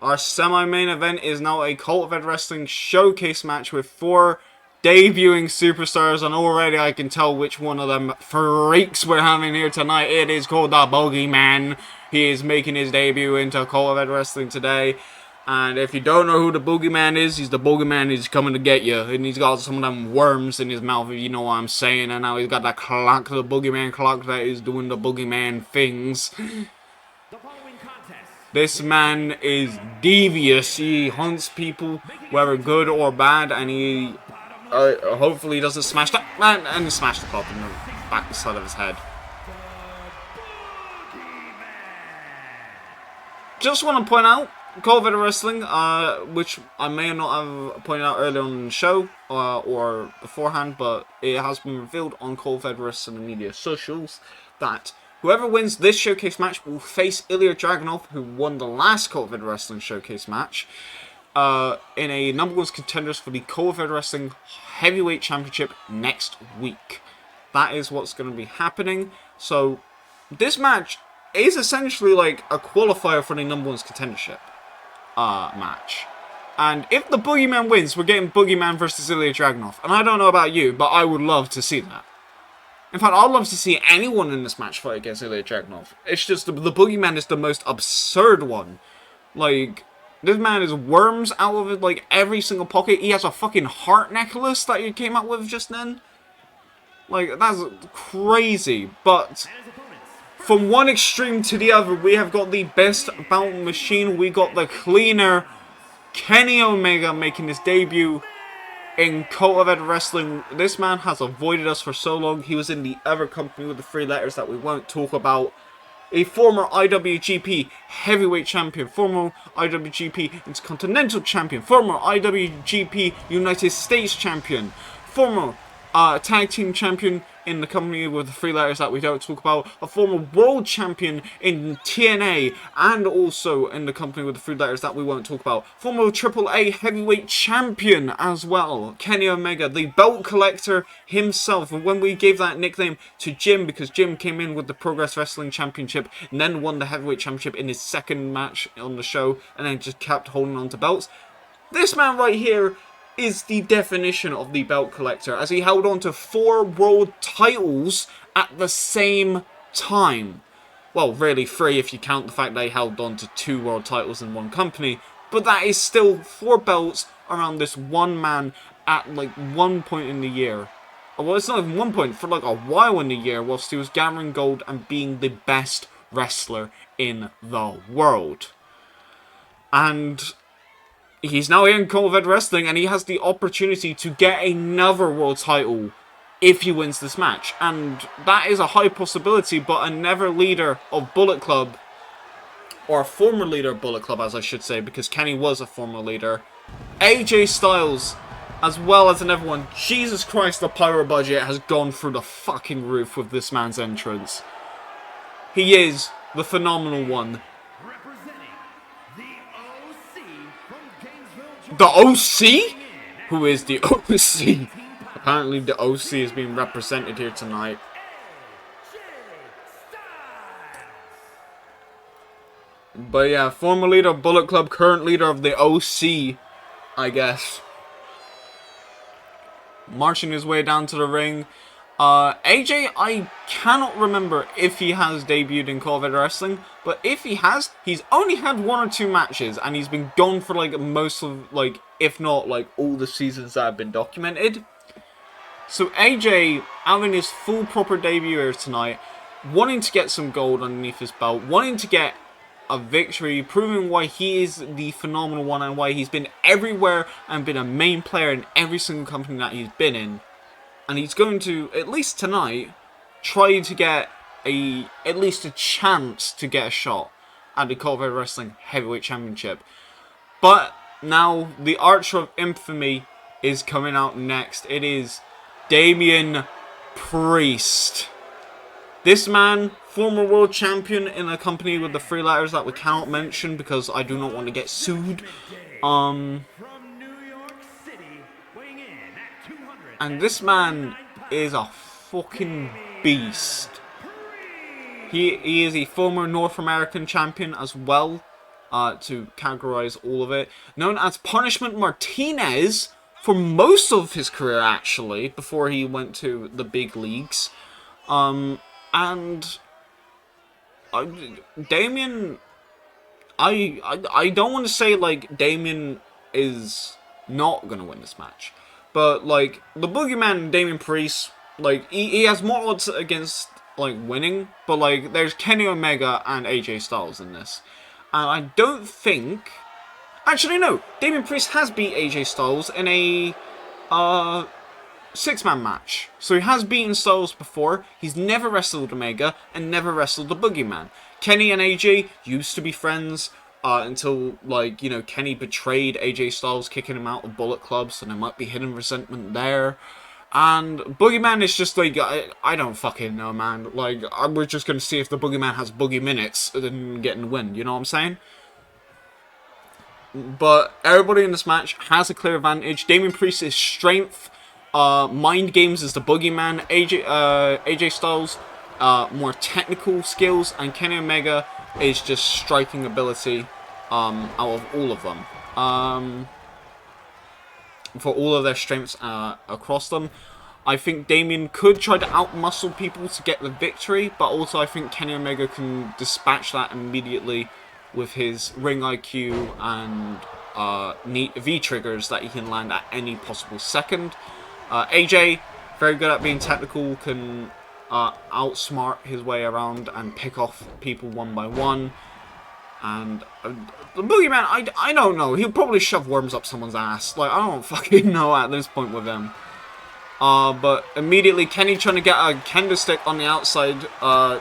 Our semi-main event is now a COEW Wrestling showcase match with 4 debuting superstars, and already I can tell which one of them freaks we're having here tonight. It is called the Boogieman. He is making his debut into COEW Wrestling today. And if you don't know who the Boogeyman is, he's the Boogeyman. He's coming to get you. And he's got some of them worms in his mouth, if you know what I'm saying. And now he's got that clock, the Boogeyman clock, that is doing the Boogeyman things. This man is devious. He hunts people, whether good or bad, and he hopefully doesn't smash that man, and he smashed the pop in the back side of his head. Just want to point out, COEW Wrestling, which I may not have pointed out earlier on in the show or beforehand, but it has been revealed on COEW Wrestling media socials that whoever wins this showcase match will face Ilya Dragunov, who won the last COEW Wrestling showcase match, in a number 1 contenders for the COEW Wrestling Heavyweight Championship next week. That is what's going to be happening. So this match is essentially like a qualifier for the number 1's contendership match. And if the Boogeyman wins, we're getting Boogeyman versus Ilya Dragunov. And I don't know about you, but I would love to see that. In fact, I'd love to see anyone in this match fight against Ilya Dragunov. It's just the Boogeyman is the most absurd one. Like, this man is worms out of it, like every single pocket. He has a fucking heart necklace that he came out with just then. Like, that's crazy. But from one extreme to the other, we have got the best bout machine. We got the cleaner Kenny Omega making his debut in COEW Wrestling. This man has avoided us for so long. He was in the other company with the 3 letters that we won't talk about. A former IWGP Heavyweight Champion, former IWGP Intercontinental Champion, former IWGP United States Champion, former Tag Team Champion in the company with the 3 letters that we don't talk about, a former World Champion in TNA, and also in the company with the 3 letters that we won't talk about, former AAA Heavyweight Champion as well, Kenny Omega, the belt collector himself. And when we gave that nickname to Jim, because Jim came in with the Progress Wrestling Championship and then won the Heavyweight Championship in his 2nd match on the show, and then just kept holding on to belts, this man right here is the definition of the belt collector, as he held on to 4 world titles at the same time. Well, really 3 if you count the fact that he held on to 2 world titles in one company, but that is still 4 belts around this one man at like one point in the year. Well, it's not even one point, for like a while in the year, whilst he was gathering gold and being the best wrestler in the world. And he's now here in COEW Wrestling, and he has the opportunity to get another world title if he wins this match. And that is a high possibility, but another leader of Bullet Club, or a former leader of Bullet Club, as I should say, because Kenny was a former leader, AJ Styles, as well as another one. Jesus Christ, the pyro budget has gone through the fucking roof with this man's entrance. He is the phenomenal one. The OC? Who is the OC? Apparently the OC is being represented here tonight. But yeah, former leader of Bullet Club, current leader of the OC, I guess. Marching his way down to the ring. AJ, I cannot remember if he has debuted in COEW Wrestling, but if he has, he's only had 1 or 2 matches, and he's been gone for like most of, like, if not like all the seasons that have been documented. So AJ, having his full proper debut here tonight, wanting to get some gold underneath his belt, wanting to get a victory, proving why he is the phenomenal one and why he's been everywhere and been a main player in every single company that he's been in. And he's going to, at least tonight, try to get at least a chance to get a shot at the COEW Wrestling Heavyweight Championship. But now, the Archer of Infamy is coming out next. It is Damian Priest. This man, former world champion in a company with the 3 letters that we cannot mention because I do not want to get sued. And this man is a fucking beast. He is a former North American champion as well. to categorize all of it. Known as Punishment Martinez for most of his career, actually, before he went to the big leagues. And Damian, I don't want to say, like, Damian is not going to win this match. But, like, the Boogieman and Damian Priest, like, he has more odds against, like, winning. But, like, there's Kenny Omega and AJ Styles in this. And I don't think... Actually, no. Damian Priest has beat AJ Styles in a 6-man match. So he has beaten Styles before. He's never wrestled Omega and never wrestled the Boogeyman. Kenny and AJ used to be friends until, like, you know, Kenny betrayed AJ Styles, kicking him out of Bullet Club. So there might be hidden resentment there. And Boogeyman is just like, I don't fucking know, man. Like, we're just going to see if the Boogeyman has boogie minutes and getting the win. You know what I'm saying? But everybody in this match has a clear advantage. Damian Priest's strength, mind games is the Boogeyman. AJ Styles, more technical skills. And Kenny Omega is just striking ability out of all of them. For all of their strengths across them. I think Damian could try to outmuscle people to get the victory, but also I think Kenny Omega can dispatch that immediately with his ring IQ and V-triggers that he can land at any possible second. AJ, very good at being technical, can outsmart his way around and pick off people one by one. And the Boogeyman, I don't know. He'll probably shove worms up someone's ass. Like, I don't fucking know at this point with him. But immediately, Kenny trying to get a kendo stick on the outside.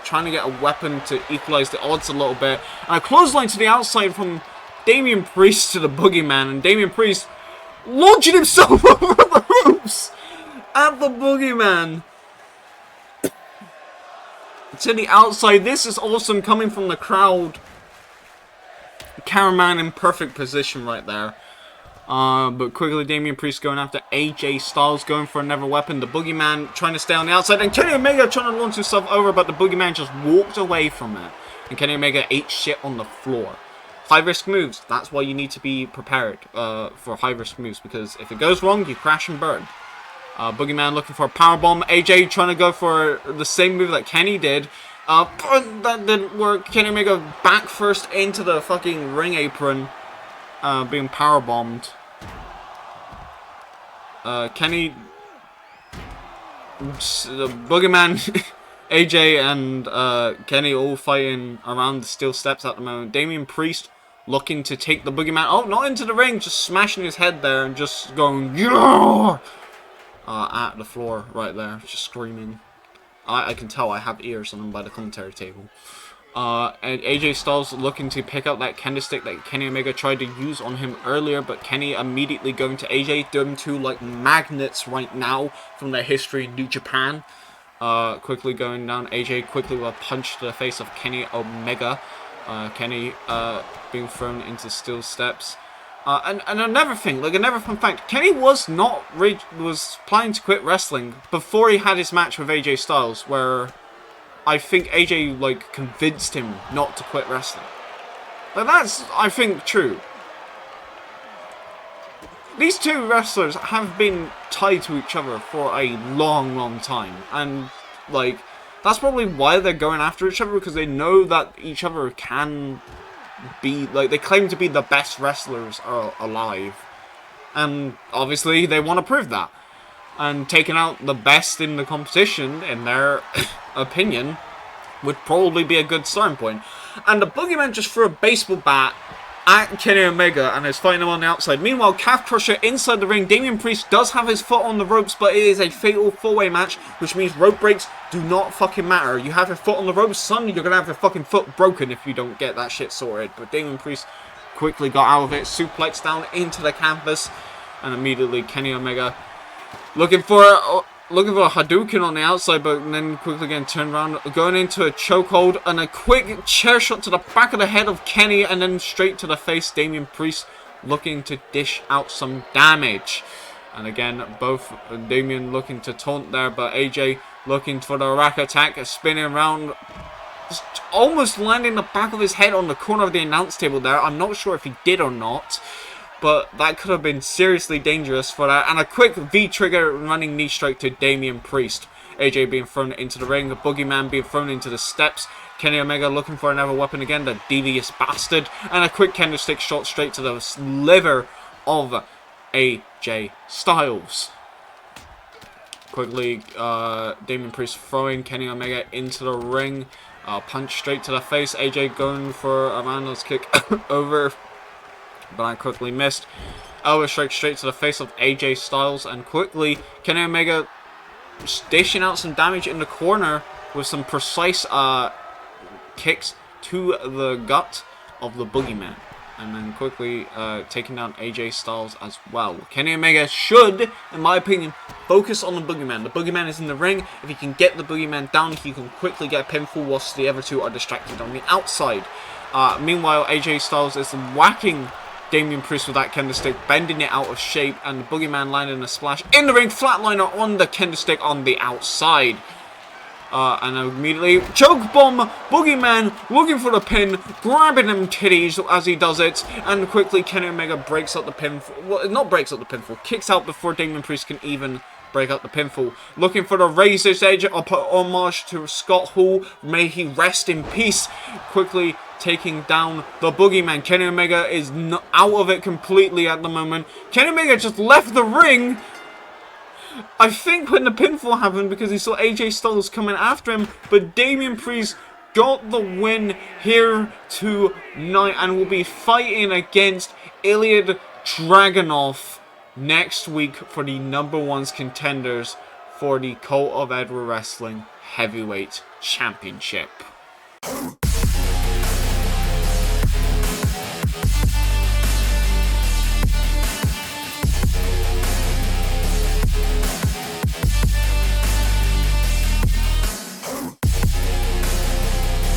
Trying to get a weapon to equalize the odds a little bit. And a clothesline to the outside from Damian Priest to the Boogeyman. And Damian Priest launching himself over the ropes at the Boogeyman. To the outside. This is awesome coming from the crowd. Cameraman in perfect position right there. But quickly Damian Priest going after AJ Styles, going for another weapon. The Boogeyman trying to stay on the outside. And Kenny Omega trying to launch himself over, but the Boogeyman just walked away from it. And Kenny Omega ate shit on the floor. High risk moves. That's why you need to be prepared for high risk moves. Because if it goes wrong, you crash and burn. Boogeyman looking for a powerbomb. AJ trying to go for the same move that Kenny did. But that didn't work. Kenny Omega back first into the fucking ring apron. Being powerbombed. Kenny... The Boogeyman, AJ and Kenny all fighting around the steel steps at the moment. Damian Priest looking to take the Boogeyman. Oh, not into the ring. Just smashing his head there and just going... Yeah! At the floor right there. Just screaming. I can tell I have ears on him by the commentary table. And AJ Styles looking to pick up that kendo stick that Kenny Omega tried to use on him earlier, but Kenny immediately going to AJ. Them two like magnets right now from their history in New Japan. Quickly going down. AJ quickly with a punch to the face of Kenny Omega. Kenny being thrown into steel steps. And another thing, like another fun fact, Kenny was planning to quit wrestling before he had his match with AJ Styles, where I think AJ like convinced him not to quit wrestling. Like that's, I think, true. These two wrestlers have been tied to each other for a long, long time, and like that's probably why they're going after each other, because they know that each other can be, like, they claim to be the best wrestlers alive, and obviously they want to prove that, and taking out the best in the competition, in their opinion, would probably be a good starting point. And the Boogeyman just threw a baseball bat at Kenny Omega and is fighting him on the outside. Meanwhile, Calf Crusher inside the ring. Damian Priest does have his foot on the ropes, but it is a fatal four-way match, which means rope breaks do not fucking matter. You have your foot on the ropes, son, you're going to have your fucking foot broken if you don't get that shit sorted. But Damian Priest quickly got out of it, suplex down into the canvas, and immediately Kenny Omega looking for a Hadouken on the outside, but then quickly getting turned around, going into a chokehold, and a quick chair shot to the back of the head of Kenny, and then straight to the face. Damian Priest looking to dish out some damage. And again, both Damian looking to taunt there, but AJ looking for the rack attack, spinning around. almost landing the back of his head on the corner of the announce table there. I'm not sure if he did or not, but that could have been seriously dangerous for that. And a quick V-trigger running knee strike to Damian Priest. AJ being thrown into the ring, the Boogeyman being thrown into the steps. Kenny Omega looking for another weapon again, the devious bastard. And a quick kendo stick shot straight to the liver of AJ Styles. Quickly, Damian Priest throwing Kenny Omega into the ring. Punch straight to the face. AJ going for a roundhouse kick over, but I quickly missed. Elbow strike straight to the face of AJ Styles. And quickly, Kenny Omega dishing out some damage in the corner with some precise kicks to the gut of the Boogeyman. And then quickly taking down AJ Styles as well. Kenny Omega should, in my opinion, focus on the Boogeyman. The Boogeyman is in the ring. If he can get the Boogeyman down, he can quickly get a pinfall whilst the other two are distracted on the outside. Meanwhile, AJ Styles is whacking Damian Priest with that kendo stick, bending it out of shape, and the Boogeyman landing a splash in the ring, flatliner on the kendo stick on the outside. And immediately, choke bomb, Boogeyman looking for the pin, grabbing them titties as he does it, and quickly Kenny Omega breaks up the pinfall, well, not breaks up the pinfall, kicks out before Damian Priest can even break up the pinfall. Looking for the Razor's Edge, homage to Scott Hall, may he rest in peace. Quickly taking down the Boogeyman. Kenny Omega is out of it completely at the moment. Kenny Omega just left the ring, I think, when the pinfall happened, because he saw AJ Styles coming after him, but Damian Priest got the win here tonight and will be fighting against Ilya Dragunov next week for the #1 contenders for the Cult of Edward Wrestling Heavyweight Championship.